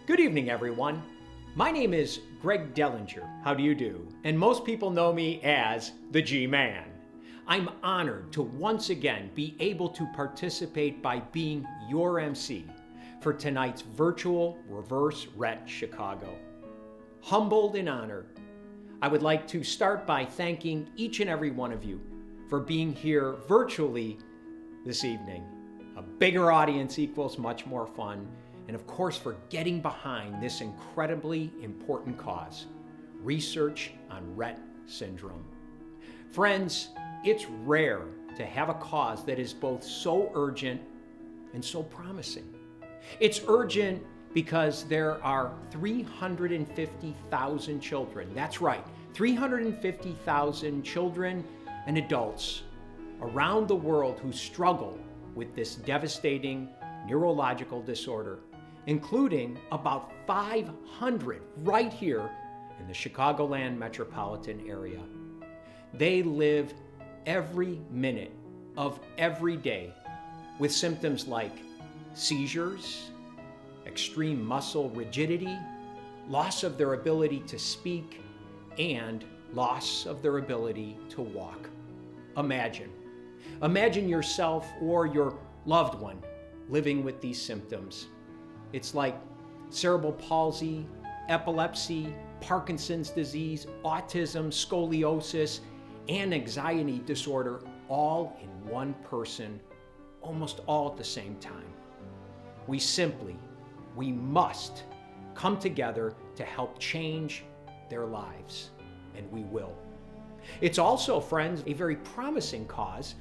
Good evening, everyone. My name is Greg Dellinger. How do you do? And most people know me as the G-Man. I'm honored to once again be able to participate by being your MC for tonight's virtual Reverse Rett Chicago. Humbled and honored, I would like to start by thanking each and every one of you for being here virtually this evening. A bigger audience equals much more fun, and of course for getting behind this incredibly important cause, research on Rett syndrome. Friends, it's rare to have a cause that is both so urgent and so promising. It's urgent because there are 350,000 children, that's right, 350,000 children and adults around the world who struggle with this devastating neurological disorder, including about 500 right here in the Chicagoland metropolitan area. They live every minute of every day with symptoms like seizures, extreme muscle rigidity, loss of their ability to speak, and loss of their ability to walk. Imagine yourself or your loved one living with these symptoms. It's like cerebral palsy, epilepsy, Parkinson's disease, autism, scoliosis, and anxiety disorder all in one person, almost all at the same time. We must come together to help change their lives, and we will. It's also, friends, a very promising cause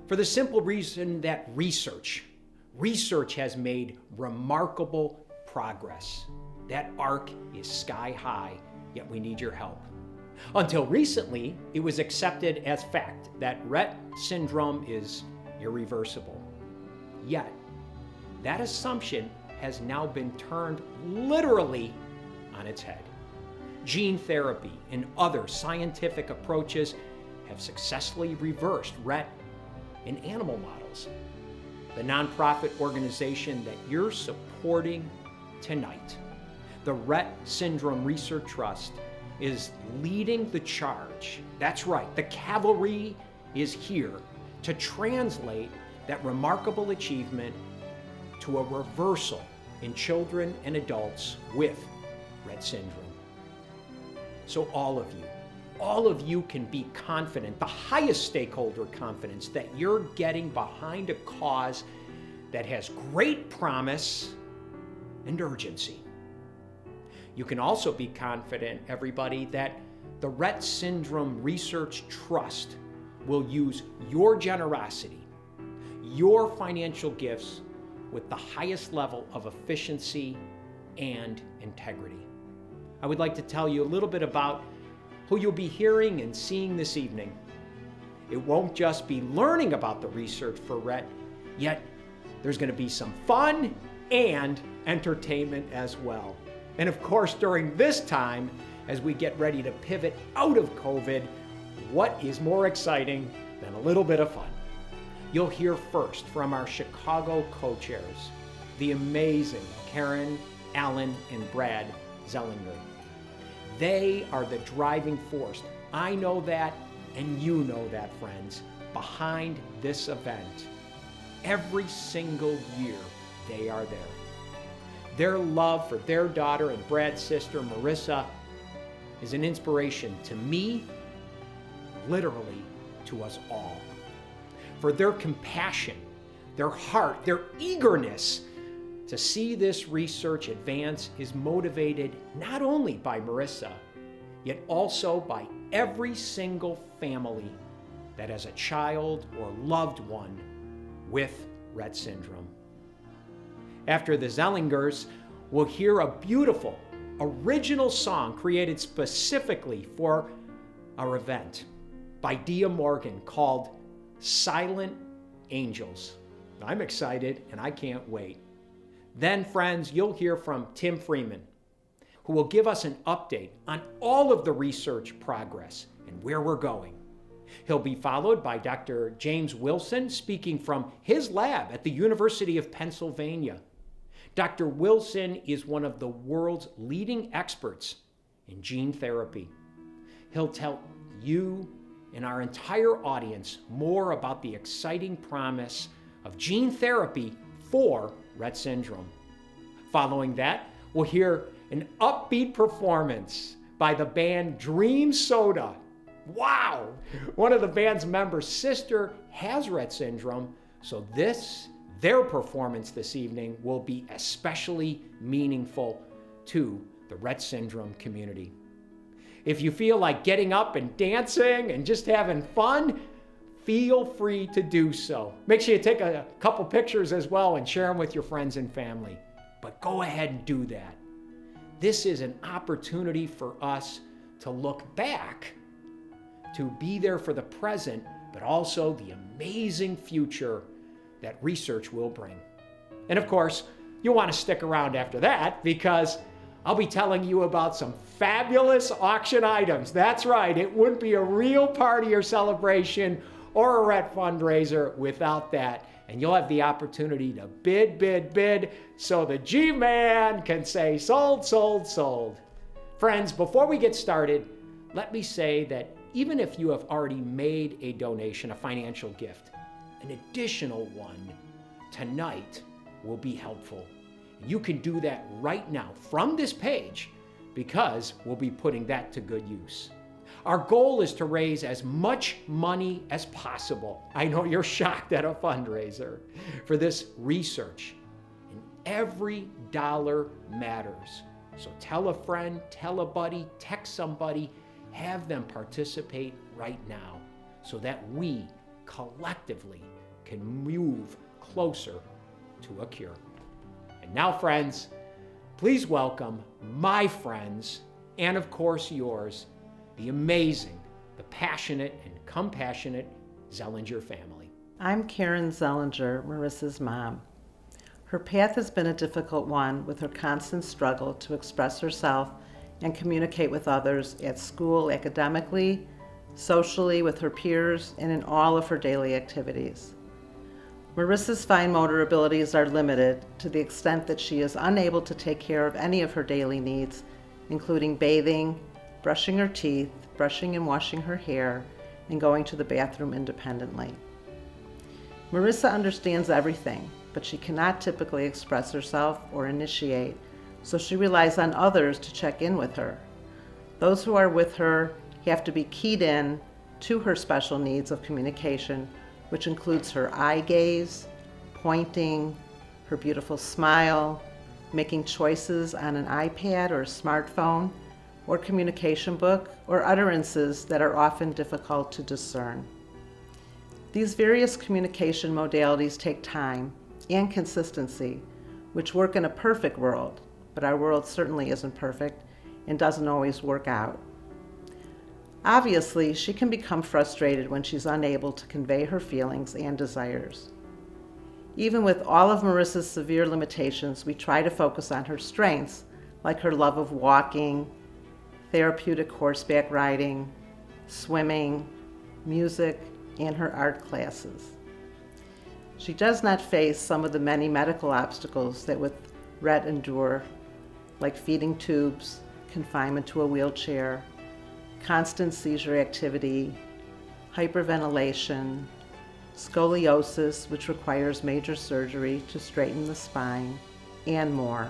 for the simple reason that research has made remarkable progress. That arc is sky high, yet we need your help. Until recently, it was accepted as fact that Rett syndrome is irreversible. Yet, that assumption has now been turned literally on its head. Gene therapy and other scientific approaches have successfully reversed Rett in animal models. The nonprofit organization that you're supporting tonight, the Rett Syndrome Research Trust, is leading the charge. That's right, the cavalry is here to translate that remarkable achievement to a reversal in children and adults with Rett syndrome. So all of you can be confident, the highest stakeholder confidence, that you're getting behind a cause that has great promise and urgency. You can also be confident, everybody, that the Rett Syndrome Research Trust will use your generosity, your financial gifts with the highest level of efficiency and integrity. I would like to tell you a little bit about who you'll be hearing and seeing this evening. It won't just be learning about the research for Rett, yet there's going to be some fun and entertainment as well. And of course, during this time, as we get ready to pivot out of COVID, what is more exciting than a little bit of fun? You'll hear first from our Chicago co-chairs, the amazing Karen, Alan, and Brad Zellinger. They are the driving force. I know that, and you know that, friends, behind this event. Every single year, they are there. Their love for their daughter and Brad's sister, Marissa, is an inspiration to me, literally to us all. For their compassion, their heart, their eagerness to see this research advance is motivated not only by Marissa, yet also by every single family that has a child or loved one with Rett syndrome. After the Zellingers, we'll hear a beautiful, original song created specifically for our event by Dia Morgan called Silent Angels. I'm excited and I can't wait. Then, friends, you'll hear from Tim Freeman, who will give us an update on all of the research progress and where we're going. He'll be followed by Dr. James Wilson speaking from his lab at the University of Pennsylvania. Dr. Wilson is one of the world's leading experts in gene therapy. He'll tell you and our entire audience more about the exciting promise of gene therapy for Rett syndrome. Following that, we'll hear an upbeat performance by the band Dream Soda. Wow! One of the band's members' sister has Rett syndrome, so their performance this evening will be especially meaningful to the Rett syndrome community. If you feel like getting up and dancing and just having fun, feel free to do so. Make sure you take a couple pictures as well and share them with your friends and family. But go ahead and do that. This is an opportunity for us to look back, to be there for the present, but also the amazing future that research will bring. And of course, you'll want to stick around after that because I'll be telling you about some fabulous auction items. That's right, it wouldn't be a real party or celebration or a Rett fundraiser without that. And you'll have the opportunity to bid, so the G-Man can say sold, sold, sold. Friends, before we get started, let me say that even if you have already made a donation, a financial gift, an additional one tonight will be helpful. You can do that right now from this page because we'll be putting that to good use. Our goal is to raise as much money as possible. I know you're shocked at a fundraiser for this research, and every dollar matters. So tell a friend, tell a buddy, text somebody, have them participate right now so that we collectively can move closer to a cure. And now, friends, please welcome my friends, and of course yours, the amazing, the passionate and compassionate Zellinger family. I'm Karen Zellinger, Marissa's mom. Her path has been a difficult one with her constant struggle to express herself and communicate with others at school, academically, socially, with her peers, and in all of her daily activities. Marissa's fine motor abilities are limited to the extent that she is unable to take care of any of her daily needs, including bathing, brushing her teeth, brushing and washing her hair, and going to the bathroom independently. Marissa understands everything, but she cannot typically express herself or initiate, so she relies on others to check in with her. Those who are with her have to be keyed in to her special needs of communication, which includes her eye gaze, pointing, her beautiful smile, making choices on an iPad or a smartphone, or communication book, or utterances that are often difficult to discern. These various communication modalities take time and consistency, which work in a perfect world, but our world certainly isn't perfect and doesn't always work out. Obviously, she can become frustrated when she's unable to convey her feelings and desires. Even with all of Marissa's severe limitations, we try to focus on her strengths, like her love of walking, therapeutic horseback riding, swimming, music, and her art classes. She does not face some of the many medical obstacles that with Rett endure, like feeding tubes, confinement to a wheelchair, constant seizure activity, hyperventilation, scoliosis, which requires major surgery to straighten the spine, and more.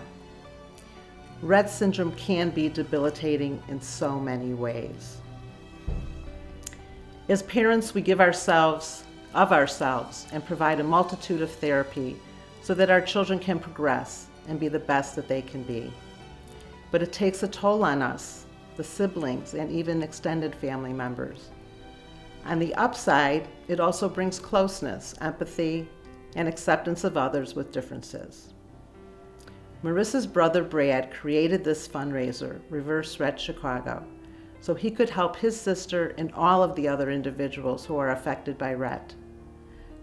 Rett syndrome can be debilitating in so many ways. As parents, we give ourselves of ourselves and provide a multitude of therapy so that our children can progress and be the best that they can be. But it takes a toll on us, the siblings, and even extended family members. On the upside, it also brings closeness, empathy, and acceptance of others with differences. Marissa's brother Brad created this fundraiser, Reverse Rett Chicago, so he could help his sister and all of the other individuals who are affected by Rett.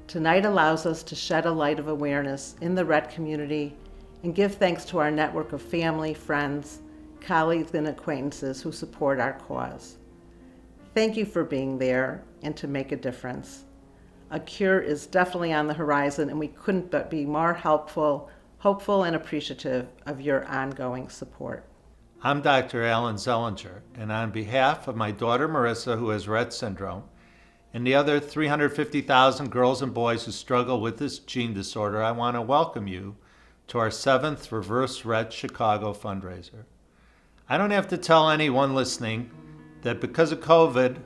Tonight allows us to shed a light of awareness in the Rett community and give thanks to our network of family, friends, colleagues, and acquaintances who support our cause. Thank you for being there and to make a difference. A cure is definitely on the horizon, and we couldn't but be more helpful hopeful and appreciative of your ongoing support. I'm Dr. Alan Zellinger, and on behalf of my daughter Marissa, who has Rett syndrome, and the other 350,000 girls and boys who struggle with this gene disorder, I want to welcome you to our 7th Reverse Rett Chicago fundraiser. I don't have to tell anyone listening that because of COVID,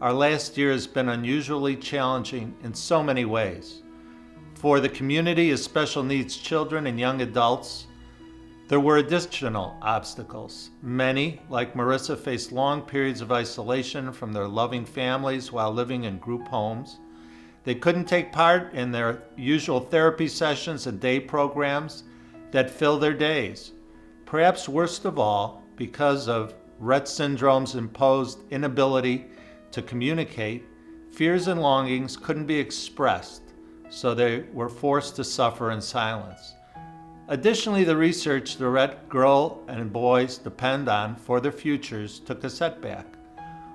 our last year has been unusually challenging in so many ways. For the community of special needs children and young adults, there were additional obstacles. Many, like Marissa, faced long periods of isolation from their loving families while living in group homes. They couldn't take part in their usual therapy sessions and day programs that fill their days. Perhaps worst of all, because of Rett syndrome's imposed inability to communicate, fears and longings couldn't be expressed, so they were forced to suffer in silence. Additionally, the research the Rett girl and boys depend on for their futures took a setback.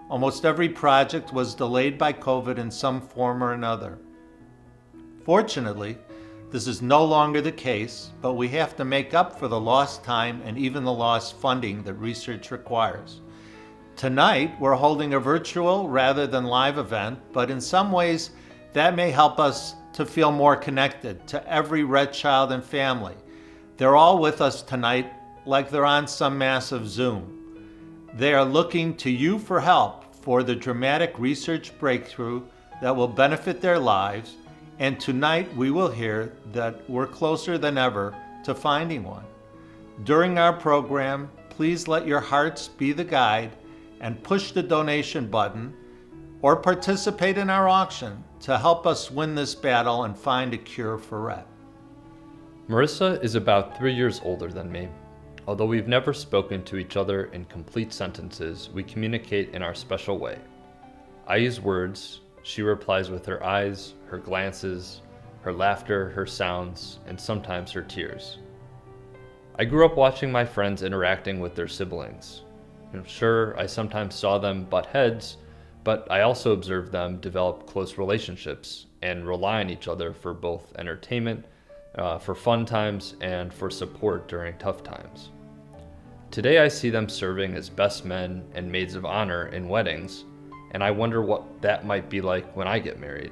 Almost every project was delayed by COVID in some form or another. Fortunately, this is no longer the case, but we have to make up for the lost time and even the lost funding that research requires. Tonight, we're holding a virtual rather than live event, but in some ways, that may help us to feel more connected to every Rett child and family. They're all with us tonight like they're on some massive Zoom. They are looking to you for help for the dramatic research breakthrough that will benefit their lives, and tonight we will hear that we're closer than ever to finding one. During our program, please let your hearts be the guide and push the donation button or participate in our auction to help us win this battle and find a cure for Rett. Marissa is about 3 years older than me. Although we've never spoken to each other in complete sentences, we communicate in our special way. I use words, she replies with her eyes, her glances, her laughter, her sounds, and sometimes her tears. I grew up watching my friends interacting with their siblings. Sure, I sometimes saw them butt heads, but I also observed them develop close relationships and rely on each other for both entertainment, for fun times, and for support during tough times. Today I see them serving as best men and maids of honor in weddings, and I wonder what that might be like when I get married.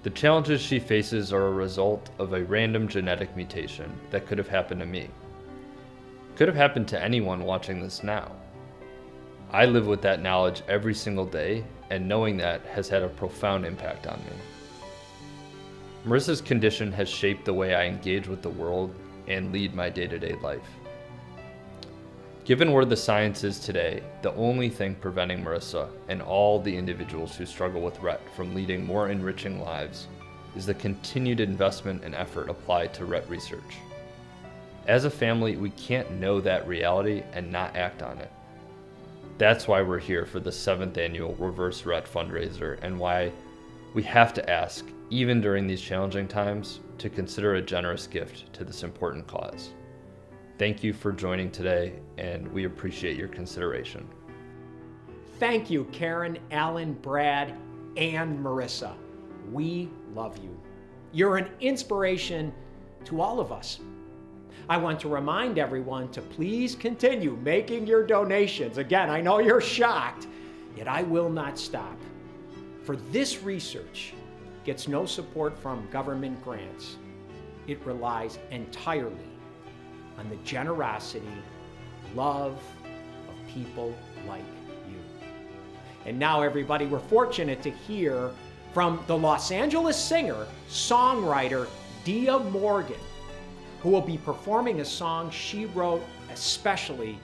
The challenges she faces are a result of a random genetic mutation that could have happened to me. Could have happened to anyone watching this now. I live with that knowledge every single day, and knowing that has had a profound impact on me. Marissa's condition has shaped the way I engage with the world and lead my day-to-day life. Given where the science is today, the only thing preventing Marissa and all the individuals who struggle with Rett from leading more enriching lives is the continued investment and effort applied to Rett research. As a family, we can't know that reality and not act on it. That's why we're here for the 7th annual Reverse Rett fundraiser, and why we have to ask, even during these challenging times, to consider a generous gift to this important cause. Thank you for joining today, and we appreciate your consideration. Thank you, Karen, Alan, Brad, and Marissa. We love you. You're an inspiration to all of us. I want to remind everyone to please continue making your donations. Again, I know you're shocked, yet I will not stop. For this research gets no support from government grants. It relies entirely on the generosity, love of people like you. And now, everybody, we're fortunate to hear from the Los Angeles singer, songwriter, Dia Morgan, who will be performing a song she wrote especially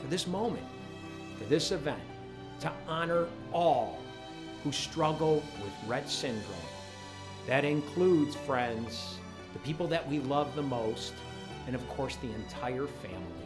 for this moment, for this event, to honor all who struggle with Rett syndrome. That includes, friends, the people that we love the most, and of course the entire family.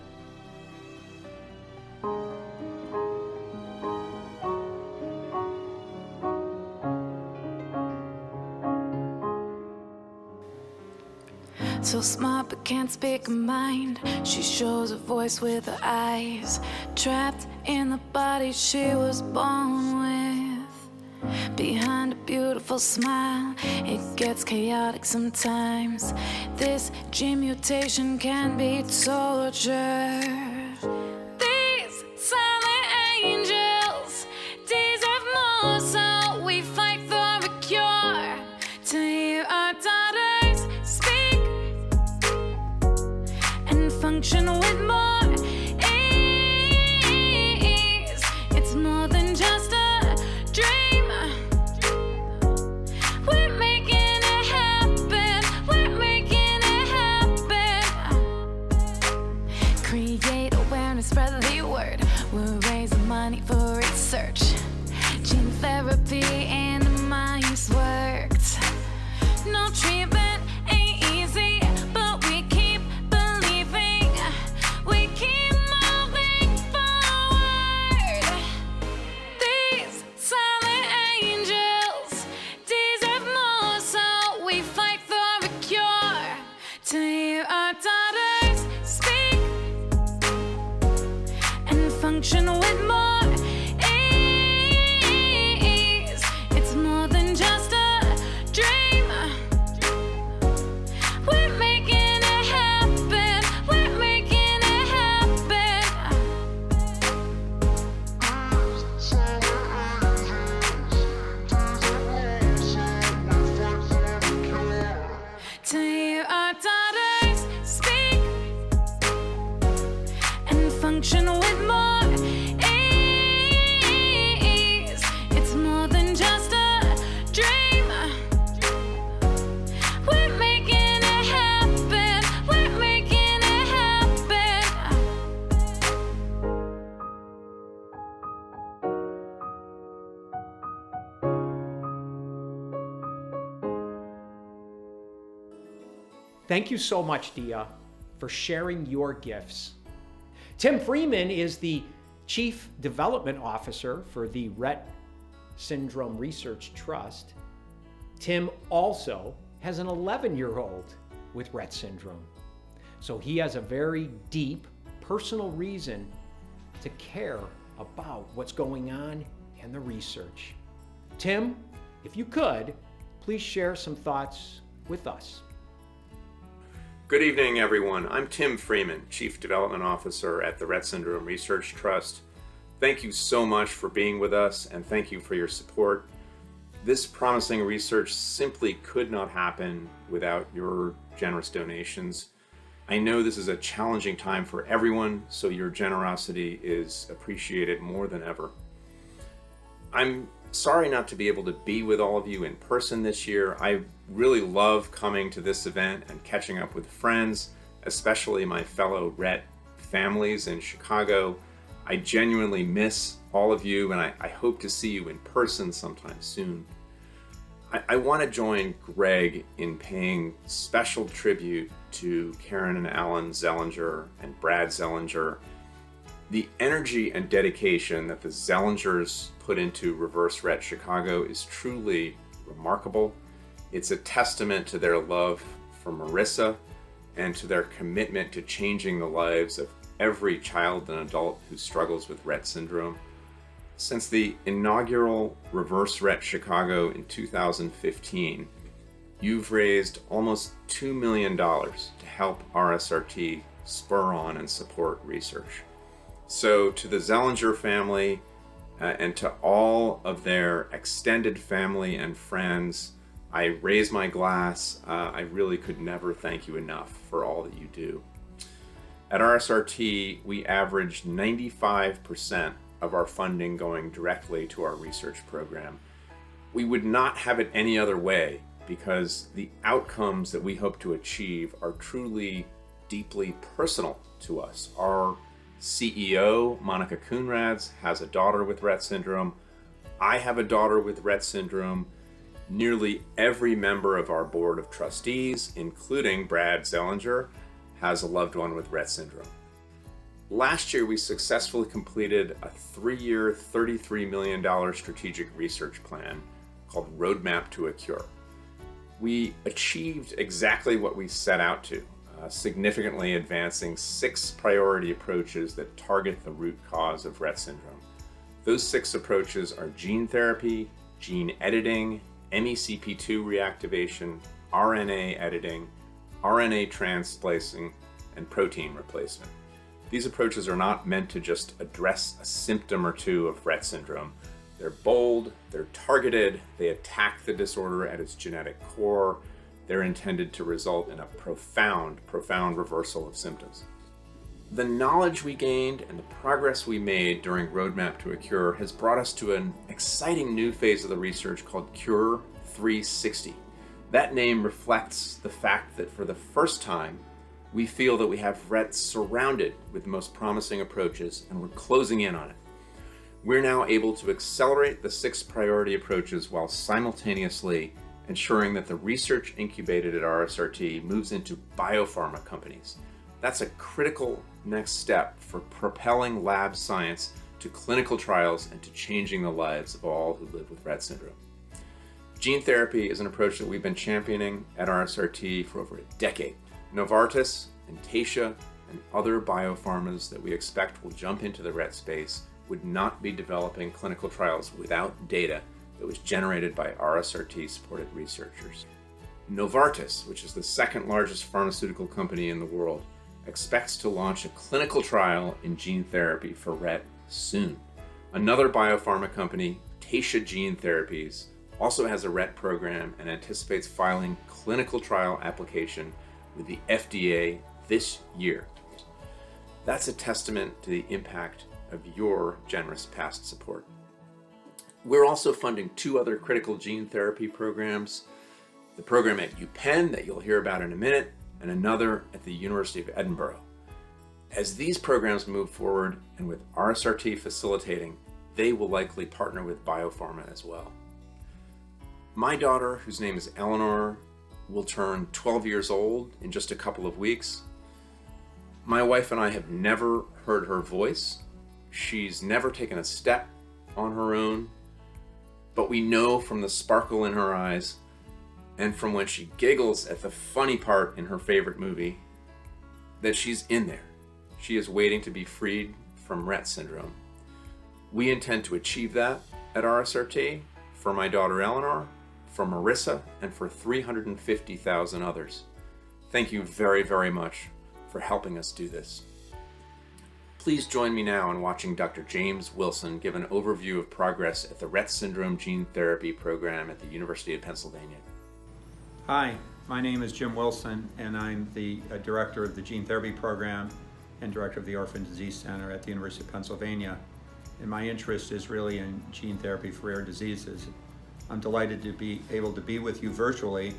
So smart but can't speak her mind. She shows her voice with her eyes, trapped in the body she was born with. Behind a beautiful beautiful smile. It gets chaotic sometimes. This gene mutation can be torture. These silent angels deserve more, so we fight for a cure. To hear our daughters speak and function with more ease. It's more than just a dream. We're making it happen. We're making it happen. Create awareness, spread the word. We're raising money for research. Gene therapy and the minds worked. No treatment ain't easy, but we keep believing. We keep moving forward. These silent angels deserve more, so we fight for a cure. To hear our daughters speak and function with more ease. It's more than just a dream. We're making it happen. We're making it happen. To hear our daughters speak and function with more ease. It's more than just a dream. We're making it happen. We're making it happen. Thank you so much, Dia, for sharing your gifts. Tim Freeman is the Chief Development Officer for the Rett Syndrome Research Trust. Tim also has an 11-year-old with Rett syndrome. So he has a very deep personal reason to care about what's going on in the research. Tim, if you could, please share some thoughts with us. Good evening, everyone. I'm Tim Freeman, Chief Development Officer at the Rett Syndrome Research Trust. Thank you so much for being with us, and thank you for your support. This promising research simply could not happen without your generous donations. I know this is a challenging time for everyone, so your generosity is appreciated more than ever. I'm sorry not to be able to be with all of you in person this year. I really love coming to this event and catching up with friends, especially my fellow Rett families in Chicago. I genuinely miss all of you, and I hope to see you in person sometime soon. I want to join Greg in paying special tribute to Karen and Alan Zellinger and Brad Zellinger. The energy and dedication that the Zellingers put into Reverse Rett Chicago is truly remarkable. It's a testament to their love for Marissa and to their commitment to changing the lives of every child and adult who struggles with Rett syndrome. Since the inaugural Reverse Rett Chicago in 2015, you've raised almost $2 million to help RSRT spur on and support research. So to the Zellinger family and to all of their extended family and friends, I raise my glass. I really could never thank you enough for all that you do. At RSRT, we averaged 95% of our funding going directly to our research program. We would not have it any other way because the outcomes that we hope to achieve are truly deeply personal to us. Our CEO, Monica Coonrads, has a daughter with Rett syndrome. I have a daughter with Rett syndrome. Nearly every member of our board of trustees, including Brad Zellinger, has a loved one with Rett syndrome. Last year, we successfully completed a 3-year, $33 million strategic research plan called Roadmap to a Cure. We achieved exactly what we set out to, significantly advancing 6 priority approaches that target the root cause of Rett syndrome. Those 6 approaches are gene therapy, gene editing, MECP2 reactivation, RNA editing, RNA transplasing, and protein replacement. These approaches are not meant to just address a symptom or two of Rett syndrome. They're bold, they're targeted, they attack the disorder at its genetic core. They're intended to result in a profound reversal of symptoms. The knowledge we gained and the progress we made during Roadmap to a Cure has brought us to an exciting new phase of the research called Cure 360. That name reflects the fact that for the first time, we feel that we have Rett surrounded with the most promising approaches, and we're closing in on it. We're now able to accelerate the 6 priority approaches while simultaneously ensuring that the research incubated at RSRT moves into biopharma companies. That's a critical next step for propelling lab science to clinical trials and to changing the lives of all who live with Rett syndrome. Gene therapy is an approach that we've been championing at RSRT for over a decade. Novartis and Taysha and other biopharmas that we expect will jump into the Rett space would not be developing clinical trials without data that was generated by RSRT-supported researchers. Novartis, which is the second largest pharmaceutical company in the world, expects to launch a clinical trial in gene therapy for Rett soon. Another biopharma company, Taysha Gene Therapies, also has a Rett program and anticipates filing clinical trial application with the FDA this year. That's a testament to the impact of your generous past support. We're also funding 2 other critical gene therapy programs, the program at UPenn that you'll hear about in a minute, and another at the University of Edinburgh. As these programs move forward, and with RSRT facilitating, they will likely partner with biopharma as well. My daughter, whose name is Eleanor, will turn 12 years old in just a couple of weeks. My wife and I have never heard her voice. She's never taken a step on her own, but we know from the sparkle in her eyes and from when she giggles at the funny part in her favorite movie that she's in there. She is waiting to be freed from Rett syndrome. We intend to achieve that at RSRT for my daughter Eleanor, for Marissa, and for 350,000 others. Thank you very, very much for helping us do this. Please join me now in watching Dr. James Wilson give an overview of progress at the Rett Syndrome Gene Therapy Program at the University of Pennsylvania. Hi, my name is Jim Wilson, and I'm the director of the Gene Therapy Program and director of the Orphan Disease Center at the University of Pennsylvania. And my interest is really in gene therapy for rare diseases. I'm delighted to be able to be with you virtually,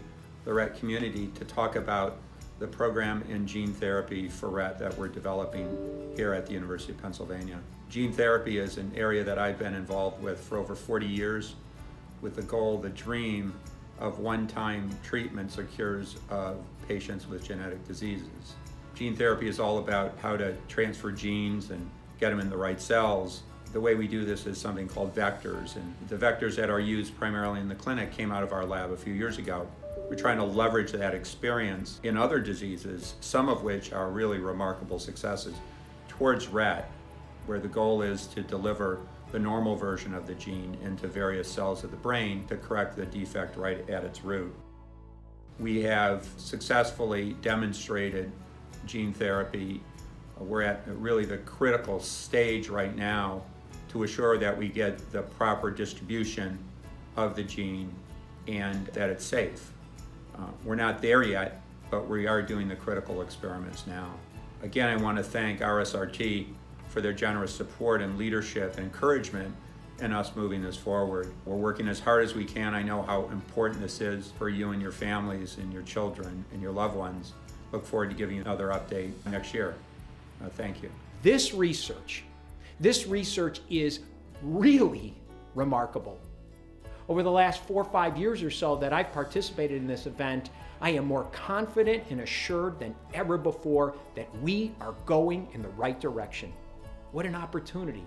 the Rett community, to talk about the program in gene therapy for Rett that we're developing here at the University of Pennsylvania. Gene therapy is an area that I've been involved with for over 40 years with the goal, the dream of one-time treatments or cures of patients with genetic diseases. Gene therapy is all about how to transfer genes and get them in the right cells. The way we do this is something called vectors, and the vectors that are used primarily in the clinic came out of our lab a few years ago. We're trying to leverage that experience in other diseases, some of which are really remarkable successes, towards Rett, where the goal is to deliver the normal version of the gene into various cells of the brain to correct the defect right at its root. We have successfully demonstrated gene therapy. We're at really the critical stage right now to assure that we get the proper distribution of the gene and that it's safe. We're not there yet, but we are doing the critical experiments now. Again, I want to thank RSRT for their generous support and leadership and encouragement in us moving this forward. We're working as hard as we can. I know how important this is for you and your families and your children and your loved ones. Look forward to giving you another update next year. Thank you. This research is really remarkable. Over the last 4 or 5 years or so that I've participated in this event, I am more confident and assured than ever before that we are going in the right direction. What an opportunity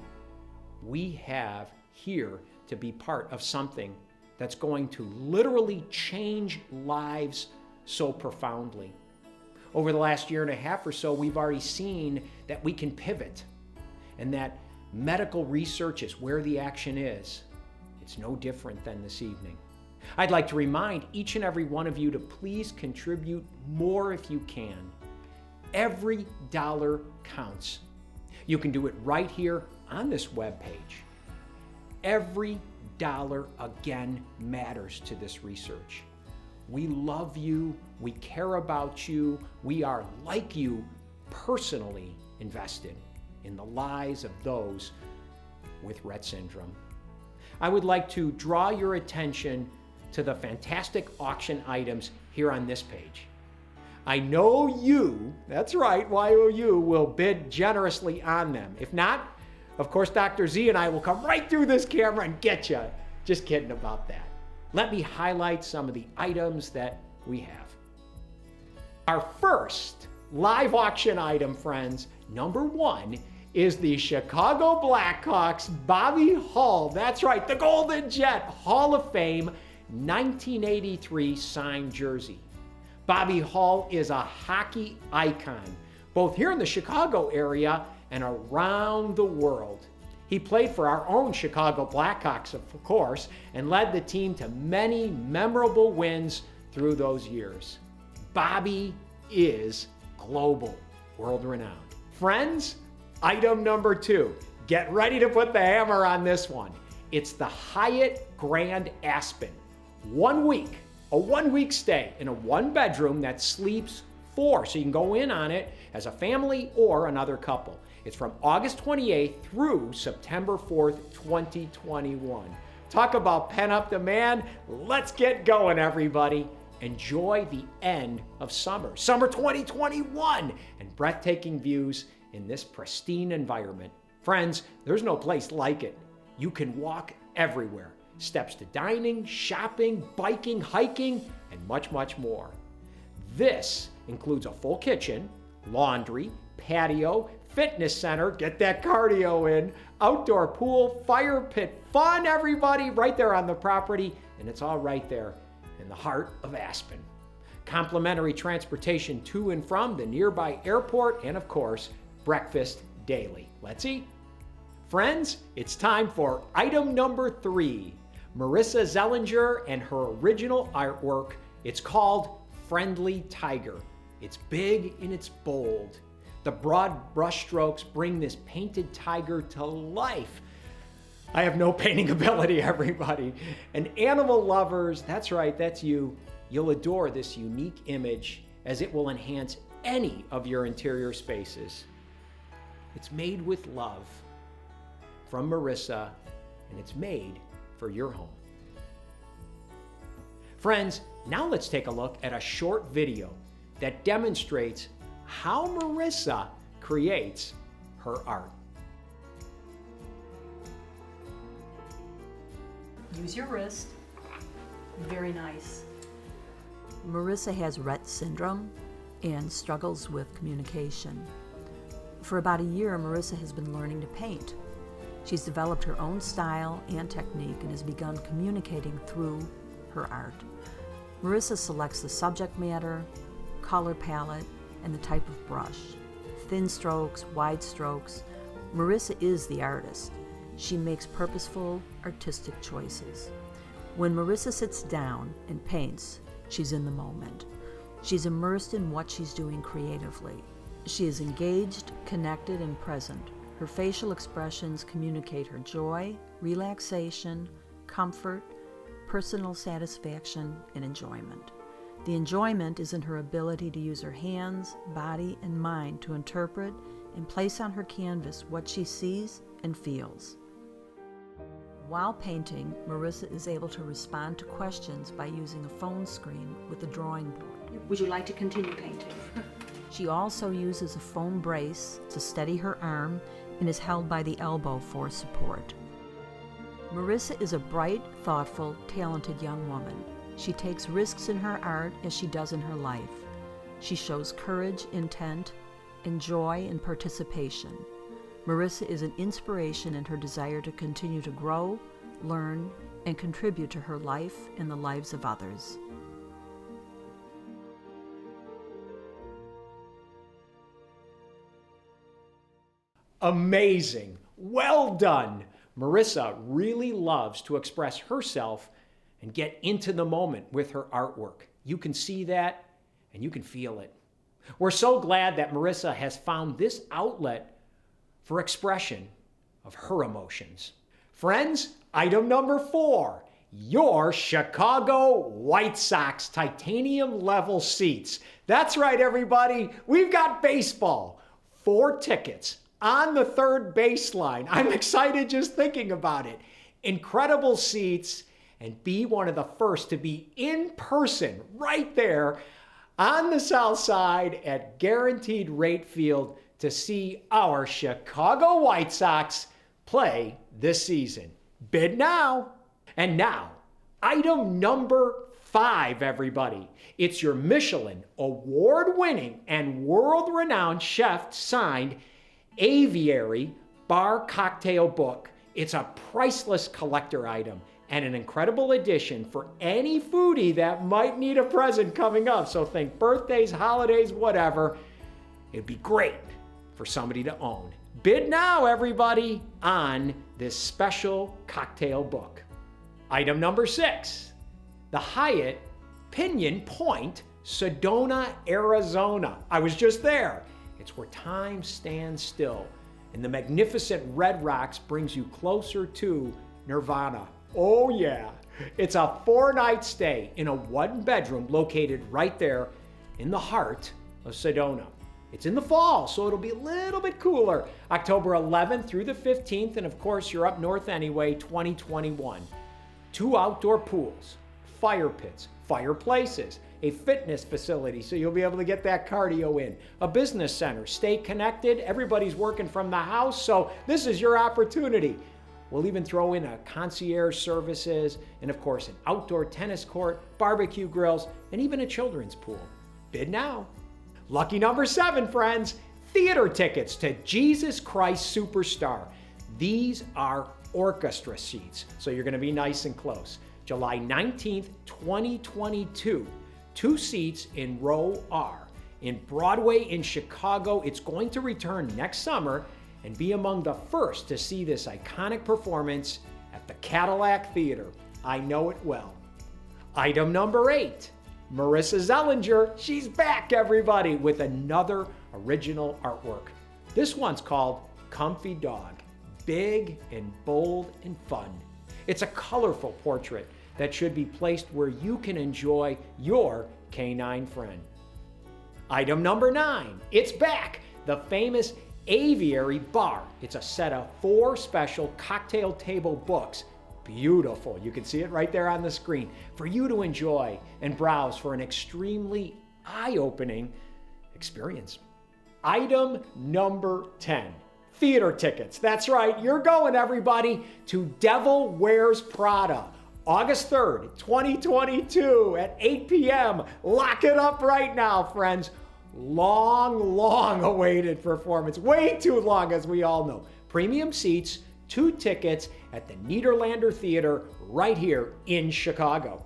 we have here to be part of something that's going to literally change lives so profoundly. Over the last year and a half or so, we've already seen that we can pivot and that medical research is where the action is. It's no different than this evening. I'd like to remind each and every one of you to please contribute more if you can. Every dollar counts. You can do it right here on this webpage. Every dollar again matters to this research. We love you, we care about you, we are like you personally invested in the lives of those with Rett syndrome. I would like to draw your attention to the fantastic auction items here on this page. I know you, that's right, YOU, will bid generously on them. If not, of course, Dr. Z and I will come right through this camera and get you. Just kidding about that. Let me highlight some of the items that we have. Our first live auction item, friends, number 1, is the Chicago Blackhawks Bobby Hull. That's right, the Golden Jet Hall of Fame 1983 signed jersey. Bobby Hull is a hockey icon, both here in the Chicago area and around the world. He played for our own Chicago Blackhawks, of course, and led the team to many memorable wins through those years. Bobby is global, world-renowned. Friends, item number 2. Get ready to put the hammer on this one. It's the Hyatt Grand Aspen. 1 week, a 1-week stay in a 1-bedroom that sleeps 4, so you can go in on it as a family or another couple. It's from August 28th through September 4th, 2021. Talk about pent-up demand. Let's get going, everybody. Enjoy the end of summer 2021, and breathtaking views in this pristine environment. Friends, there's no place like it. You can walk everywhere. Steps to dining, shopping, biking, hiking, and much, much more. This includes a full kitchen, laundry, patio, fitness center, get that cardio in, outdoor pool, fire pit, fun, everybody, right there on the property, and it's all right there in the heart of Aspen. Complimentary transportation to and from the nearby airport, and of course, breakfast daily. Let's eat. Friends, it's time for item number 3. Marissa Zellinger and her original artwork. It's called Friendly Tiger. It's big and it's bold. The broad brushstrokes bring this painted tiger to life. I have no painting ability, everybody. And animal lovers, that's right, that's you. You'll adore this unique image as it will enhance any of your interior spaces. It's made with love from Marissa, and it's made for your home. Friends, now let's take a look at a short video that demonstrates how Marissa creates her art. Use your wrist. Very nice. Marissa has Rett syndrome and struggles with communication. For about a year, Marissa has been learning to paint. She's developed her own style and technique and has begun communicating through her art. Marissa selects the subject matter, color palette, and the type of brush. Thin strokes, wide strokes. Marissa is the artist. She makes purposeful, artistic choices. When Marissa sits down and paints, she's in the moment. She's immersed in what she's doing creatively. She is engaged, connected, and present. Her facial expressions communicate her joy, relaxation, comfort, personal satisfaction, and enjoyment. The enjoyment is in her ability to use her hands, body, and mind to interpret and place on her canvas what she sees and feels. While painting, Marissa is able to respond to questions by using a phone screen with a drawing board. Would you like to continue painting? She also uses a foam brace to steady her arm and is held by the elbow for support. Marissa is a bright, thoughtful, talented young woman. She takes risks in her art as she does in her life. She shows courage, intent, and joy in participation. Marissa is an inspiration in her desire to continue to grow, learn, and contribute to her life and the lives of others. Amazing. Well done. Marissa really loves to express herself and get into the moment with her artwork. You can see that and you can feel it. We're so glad that Marissa has found this outlet for expression of her emotions. Friends, item number 4, your Chicago White Sox titanium level seats. That's right, everybody. We've got baseball. 4 tickets on the third baseline. I'm excited just thinking about it. Incredible seats, and be one of the first to be in person right there on the south side at Guaranteed Rate Field to see our Chicago White Sox play this season. Bid now. And now, item number 5, everybody. It's your Michelin award-winning and world-renowned chef signed aviary bar cocktail book. It's a priceless collector item and an incredible addition for any foodie that might need a present coming up. So think birthdays, holidays, whatever. It'd be great for somebody to own. Bid now, everybody, on this special cocktail book. Item number 6, the Hyatt Pinyon Point, Sedona, Arizona. I was just there. It's where time stands still, and the magnificent Red Rocks brings you closer to Nirvana. Oh yeah, it's a 4-night stay in a 1-bedroom located right there in the heart of Sedona. It's in the fall, so it'll be a little bit cooler. October 11th through the 15th, and of course you're up north anyway, 2021. 2 outdoor pools, fire pits, fireplaces, a fitness facility so you'll be able to get that cardio in, a business center, stay connected. Everybody's working from the house, so this is your opportunity. We'll even throw in a concierge services and of course an outdoor tennis court, barbecue grills, and even a children's pool. Bid now. Lucky number 7, friends, theater tickets to Jesus Christ Superstar. These are orchestra seats, so you're going to be nice and close. July 19th, 2022, 2 seats in row R. In Broadway in Chicago, it's going to return next summer and be among the first to see this iconic performance at the Cadillac Theater. I know it well. Item number 8, Marissa Zellinger. She's back, everybody, with another original artwork. This one's called Comfy Dog. Big and bold and fun. It's a colorful portrait that should be placed where you can enjoy your canine friend. Item number 9, it's back, the famous Aviary Bar. It's a set of 4 special cocktail table books. Beautiful, you can see it right there on the screen, for you to enjoy and browse for an extremely eye-opening experience. Item number 10, theater tickets. That's right, you're going, everybody, to Devil Wears Prada. August 3rd, 2022 at 8 p.m. Lock it up right now, friends. Long awaited performance. Way too long, as we all know. Premium seats, 2 tickets at the Nederlander Theater right here in Chicago.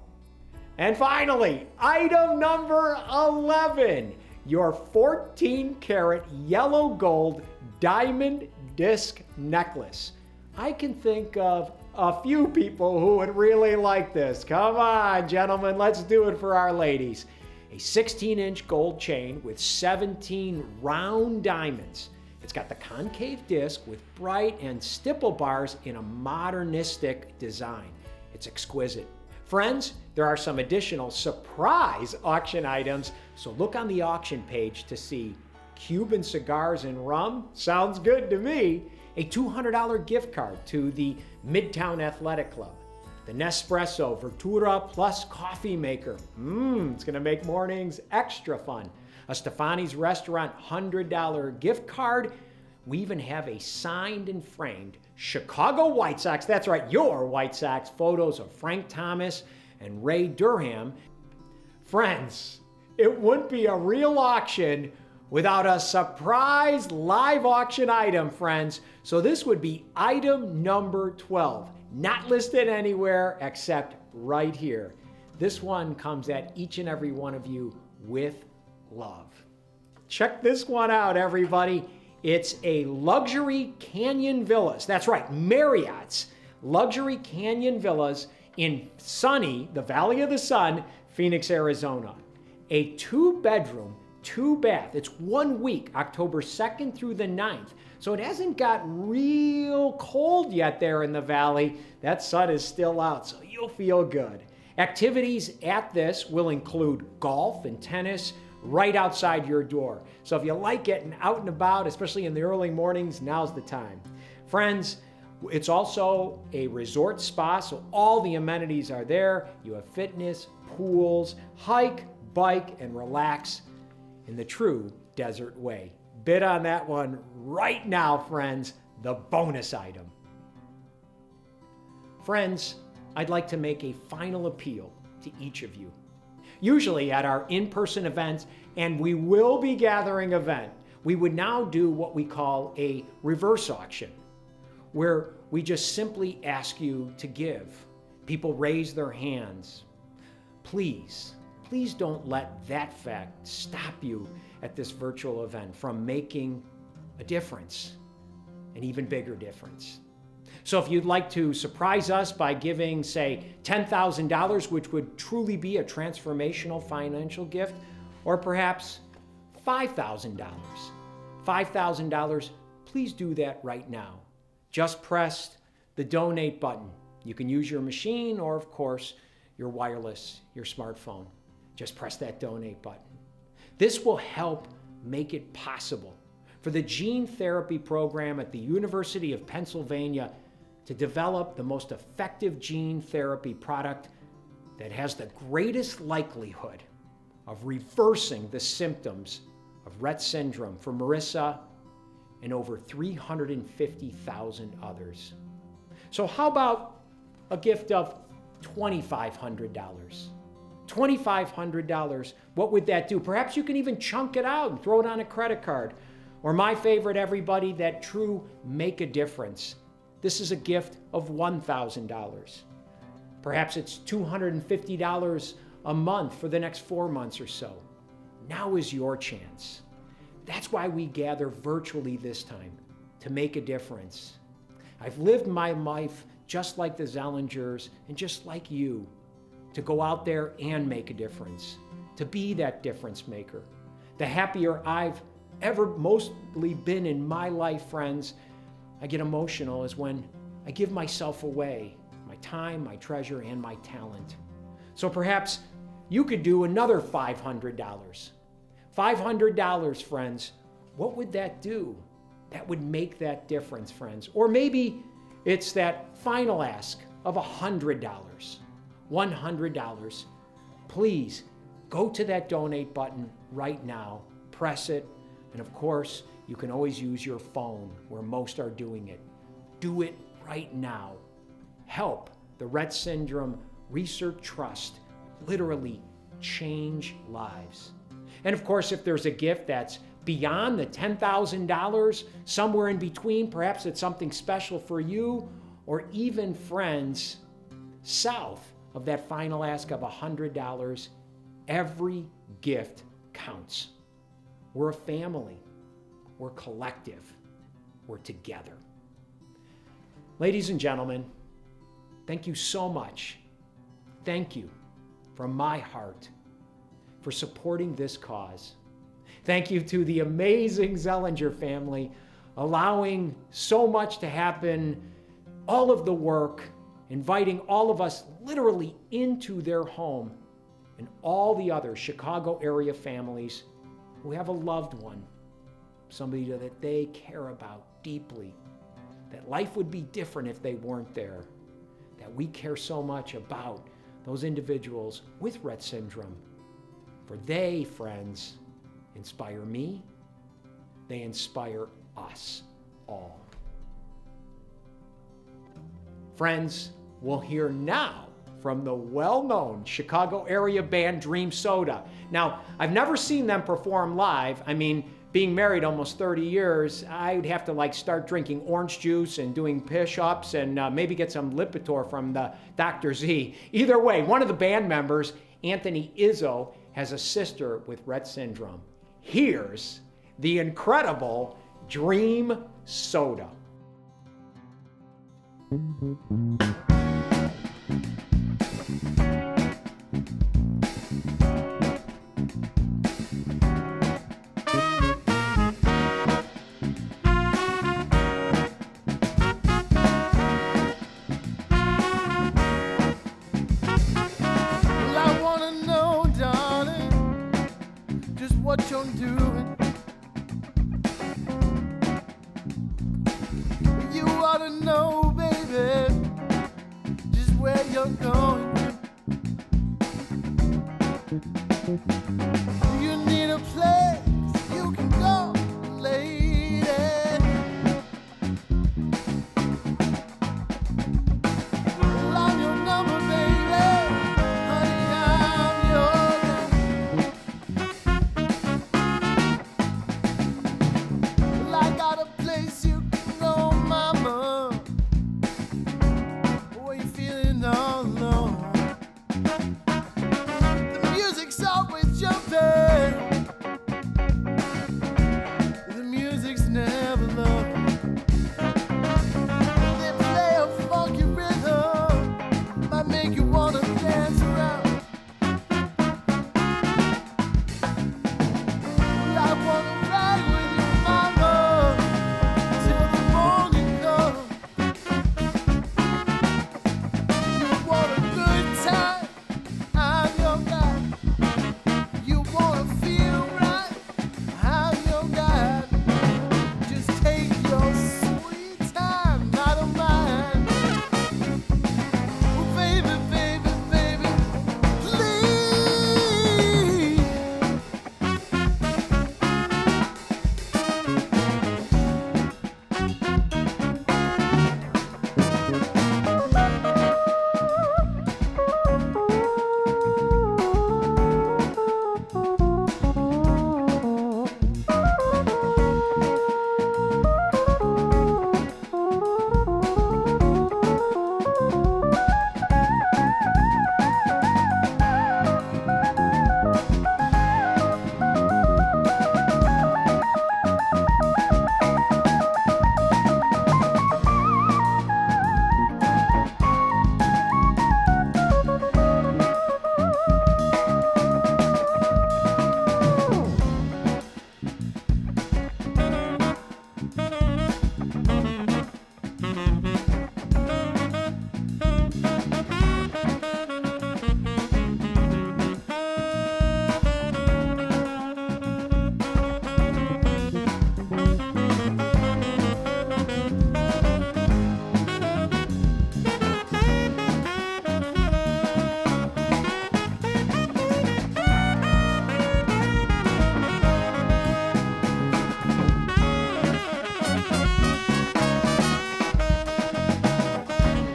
And finally, item number 11, your 14-karat yellow gold diamond disc necklace. I can think of a few people who would really like this. Come on, gentlemen, let's do it for our ladies. A 16-inch gold chain with 17 round diamonds. It's got the concave disc with bright and stipple bars in a modernistic design. It's exquisite. Friends, there are some additional surprise auction items, so look on the auction page to see Cuban cigars and rum. Sounds good to me. A $200 gift card to the Midtown Athletic Club. The Nespresso Vertura Plus coffee maker. It's gonna make mornings extra fun. A Stefani's Restaurant $100 gift card. We even have a signed and framed Chicago White Sox, that's right, your White Sox, photos of Frank Thomas and Ray Durham. Friends, it wouldn't be a real auction without a surprise live auction item, friends. So this would be item number 12, not listed anywhere except right here. This one comes at each and every one of you with love. Check this one out, everybody. It's a luxury canyon villas. That's right, Marriott's luxury canyon villas in sunny, the Valley of the Sun, Phoenix, Arizona. A 2-bedroom, 2-bath. It's 1 week, October 2nd through the 9th. So it hasn't got real cold yet there in the valley. That sun is still out, so you'll feel good. Activities at this will include golf and tennis right outside your door. So if you like getting out and about, especially in the early mornings, now's the time. Friends, it's also a resort spa, so all the amenities are there. You have fitness, pools, hike, bike, and relax in the true desert way. Bid on that one right now, friends, the bonus item. Friends, I'd like to make a final appeal to each of you. Usually at our in-person events, and we will be gathering event, we would now do what we call a reverse auction, where we just simply ask you to give. People raise their hands. Please don't let that fact stop you at this virtual event from making a difference, an even bigger difference. So if you'd like to surprise us by giving, say, $10,000, which would truly be a transformational financial gift, or perhaps $5,000, please do that right now. Just press the donate button. You can use your machine or, of course, your wireless, your smartphone. Just press that donate button. This will help make it possible for the gene therapy program at the University of Pennsylvania to develop the most effective gene therapy product that has the greatest likelihood of reversing the symptoms of Rett syndrome for Marissa and over 350,000 others. So how about a gift of $2,500? $2,500, what would that do? Perhaps you can even chunk it out and throw it on a credit card. Or my favorite, everybody, that true make a difference. This is a gift of $1,000. Perhaps it's $250 a month for the next 4 months or so. Now is your chance. That's why we gather virtually this time, to make a difference. I've lived my life just like the Zellingers and just like you, to go out there and make a difference, to be that difference maker. The happier I've ever mostly been in my life, friends, I get emotional is when I give myself away, my time, my treasure, and my talent. So perhaps you could do another $500. $500, friends. What would that do? That would make that difference, friends. Or maybe it's that final ask of $100. $100. Please go to that donate button right now, press it, and of course, you can always use your phone where most are doing it. Do it right now. Help the Rett Syndrome Research Trust literally change lives. And of course, if there's a gift that's beyond the $10,000, somewhere in between, perhaps it's something special for you or even friends, south of that final ask of $100, every gift counts. We're a family. We're collective. We're together. Ladies and gentlemen, thank you so much. Thank you from my heart for supporting this cause. Thank you to the amazing Zellinger family, allowing so much to happen, all of the work, inviting all of us literally into their home, and all the other Chicago area families who have a loved one, somebody that they care about deeply, that life would be different if they weren't there, that we care so much about those individuals with Rett syndrome. For they, friends, inspire me, they inspire us all. Friends, we'll hear now from the well-known Chicago area band Dream Soda. Now, I've never seen them perform live. I mean, being married almost 30 years, I'd have to start drinking orange juice and doing push-ups and maybe get some Lipitor from the Dr. Z. Either way, one of the band members, Anthony Izzo, has a sister with Rett syndrome. Here's the incredible Dream Soda. what you're doing. You ought to know, baby, just where you're going. You need a place you can go, lady. Well, I'm your number, baby. Honey, I'm your guy. Well, I got a place you can go, mama, where you feeling all alone. The music's always jumping. The music's never low. They play a funky rhythm, might make you wanna dance around. Well, I wanna ride with you, mama, till the morning comes. You want a good time? I'm your guy. You wanna feel right? I'm your guy. Just take your sweet time, I don't mind. Well, baby, baby, baby, please.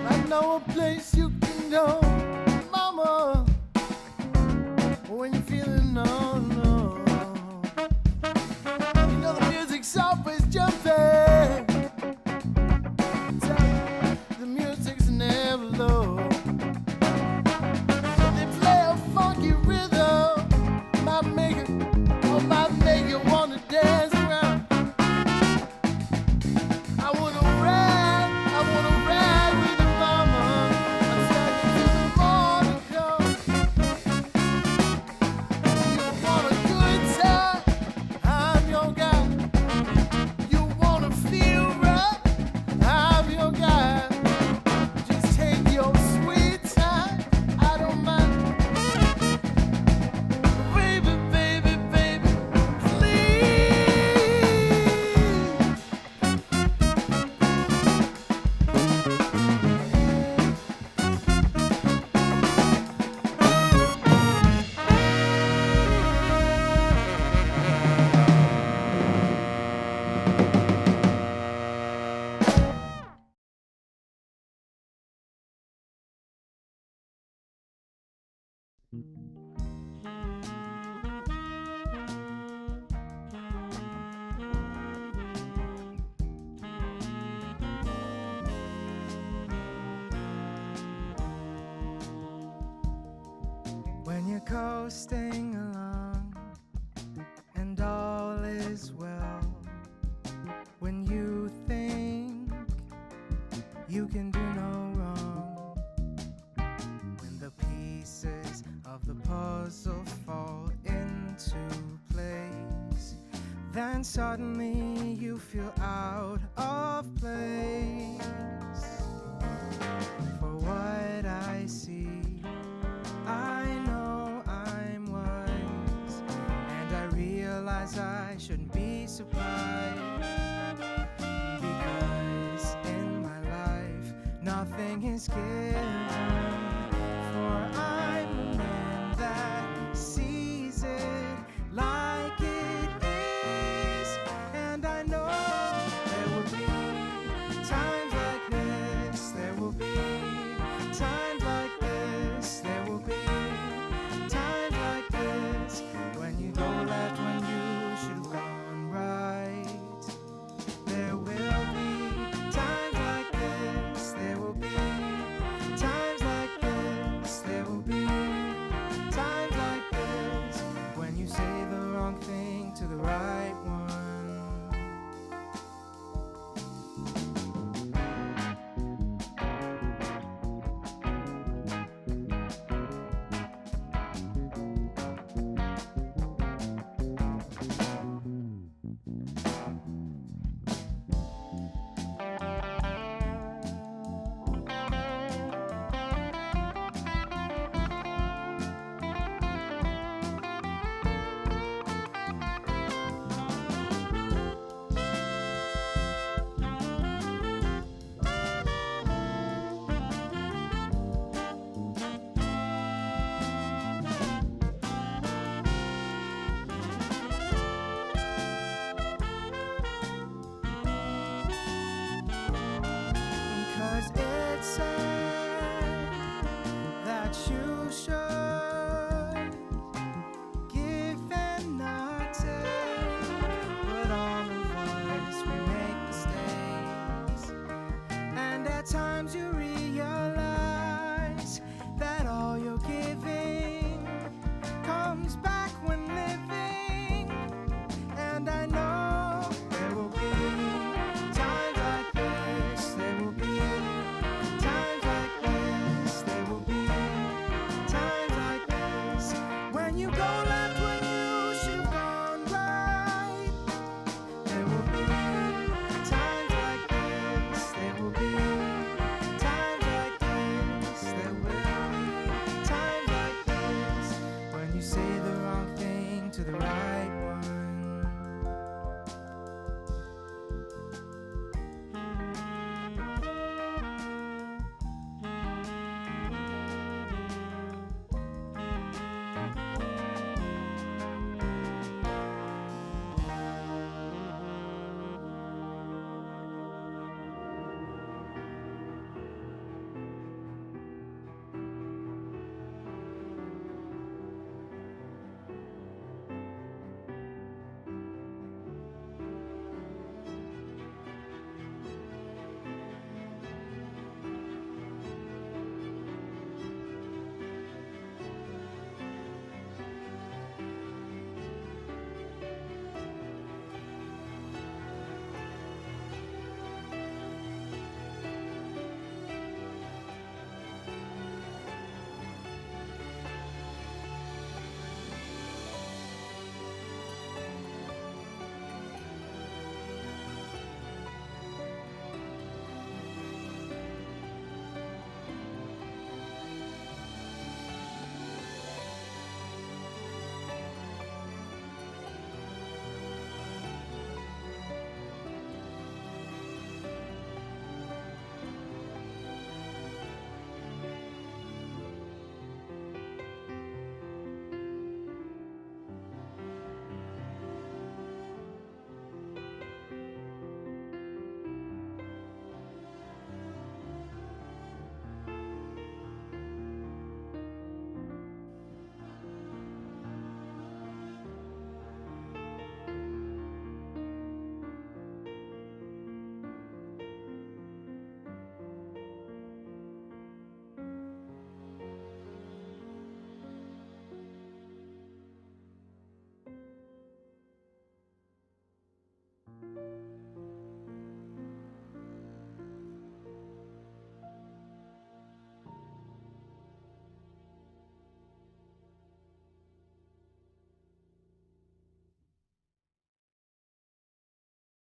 I know a place you can go, mama, when you're feeling all alone. You know the music's always jumping. Tell you, the music's never low. They play a funky rhythm, might make you wanna dance around. I wanna ride with you, mama, until the morning comes. You want a good time? I'm your guy. You wanna feel right? I'm your guy. Just take your sweet time, I don't mind. Baby, baby, baby, please. When you're coasting along and all is well, when you think you can do no wrong, when the pieces of the puzzle fall into place, then suddenly you feel out of place. For what I see, I know I'm wise, and I realize shouldn't be surprised, because in my life nothing is given, for I'm a man that sees it like it is, and I know there will be times like this, there will be times like this, there will be times like this, when you go left when you should have gone right. There will be times like this, there will be times like this, there will be times like this, when you say the wrong thing to the right one. Cause it's sad that you should give and not take, but all of us, we make mistakes, and at times you realize